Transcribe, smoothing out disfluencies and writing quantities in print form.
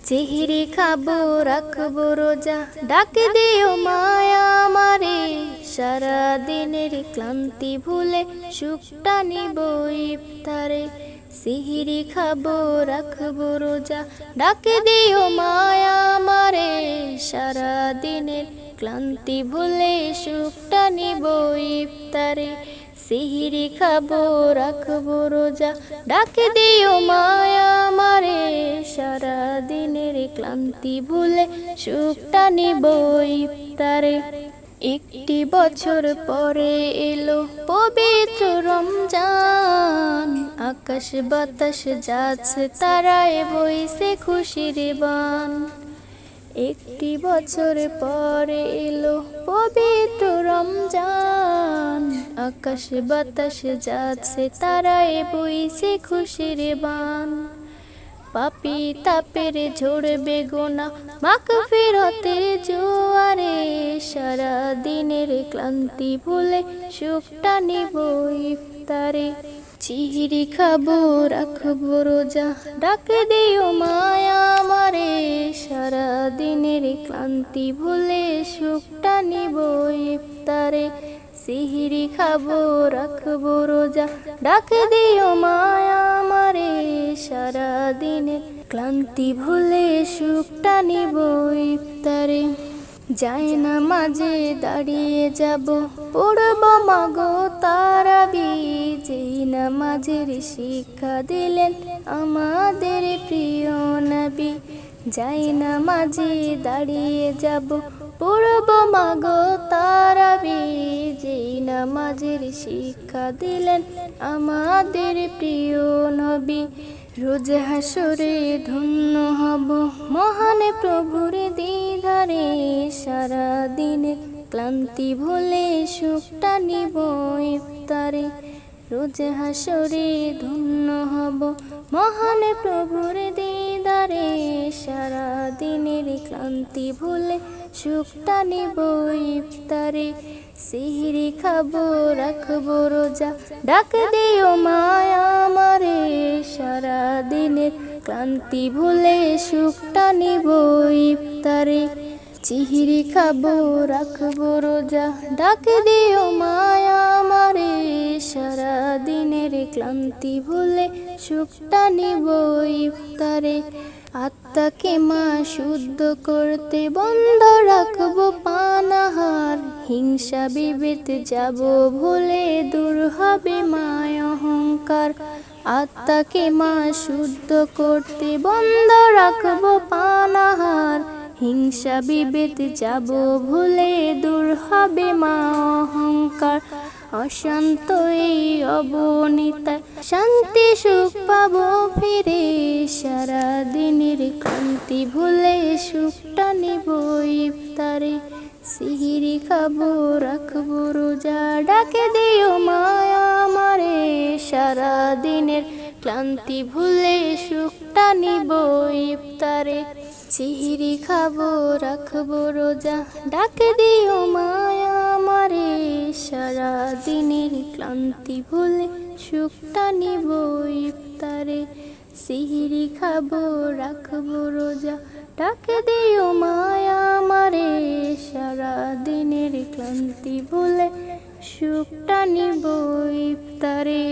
চিহিরি খাবো রাখবো রোজা, ডাক দিও মায়া আমারে। সারা দিনের ক্লান্তি ভুলে সুখটা নিব ইফতারে। সিহিরি খাবো রাখবো রোজা, ডাক দিও মায়া আমারে। সারা দিনের ক্লান্তি ভুলে সুখটা নিব ইফতারে। সিহিরি খাবো রাখবো রোজা, ডাক দিও মায়া আমারে। সারা দিনের ক্লান্তি ভুলে সুখটা নিব ইফতারে। একটি বছর পরে এলো পবিত্র রমজান, আকাশ বাতাস যাচ্ছে তারায় বইছে খুশির বান। একটি বছর পরে এলো পবিত্র রমজান, আকাশ বাতাস যাচ্ছে তারায় বইছে খুশির বান। পাপী তাপের ঝরবে গোনা মাগফিরাতের জোয়ারে। সারা দিনের ক্লান্তি ভুলে সুখটা নিব ইফতারে। চিহিরি খাবো রাখবো রোজা, ডাক দিও মায়া আমারে। সারা দিনের ক্লান্তি ভুলে সুখটা নিব ইফতারে। সিহিরি খাবো রাখবো রোজা, ডাক দিও মায়া আমারে। সারা দিনের ক্লান্তি ভুলে সুখটা নিব ইফতারে। যাই না মাঝে দাঁড়িয়ে যাব পড়ব মাগো তারাবি। যেই নামাজের শিক্ষা দিলেন আমাদের প্রিয় নবী। যাই না মাঝে দাঁড়িয়ে যাব পড়ব মাগো তারাবি। যেই নামাজের শিক্ষা দিলেন আমাদের প্রিয় নবী। রোজ হাসরে ধন্য হব মহান প্রভুর দিদারে। সারা দিনের ক্লান্তি ভুলে সুখটা নিব ইফতারে। রোজ হাসরে ধন্য হব মহান প্রভুর দিদারে। সারা দিনের ক্লান্তি ভুলে সুখটা নিব ইফতারে। সিহিরি খাবো রাখবো রোজা, ডাক দিও মায়া আমারে। সারা দিনের ক্লান্তি ভুলে সুখটা নিব ইফতারে। চিহিরি খাবো রাখবো রোজা, ডাক দিও মায়া আমারে। সারা দিনের ক্লান্তি ভুলে সুখটা নিব ইফতারে। আত্মাকে মা শুদ্ধ করতে বন্ধ রাখবো পানাহার। হিংসা বিবেদ যাব ভুলে দূর হবে মায় অহংকার। আত্মাকে মা শুদ্ধ করতে বন্ধ রাখবো পানাহার। হিংসা বিবেদ যাব ভুলে দূর হবে মা অহংকার। অশান্ত এই অবনীতা শান্তি সুখ পাবো ফিরে। সারা দিনের ক্লান্তি ভুলে সুখটা নিব ইফতারে। সিহিরি খাবো রাখবো রোজা, ডাক দিও মায়া আমারে। সারা দিনের ক্লান্তি ভুলে সুখটা নিব ইফতারে। চিহিরি খাবো রাখবো রোজা, ডাক দিও মায়া আমারে। সারা দিনের ক্লান্তি ভুলে সুখটা নিব ইফতারে। সিহিরি খাবো রাখবো রোজা, ডাক দিও মায়া আমারে। সারা দিনের ক্লান্তি ভুলে সুখটা নিব ইফতারে।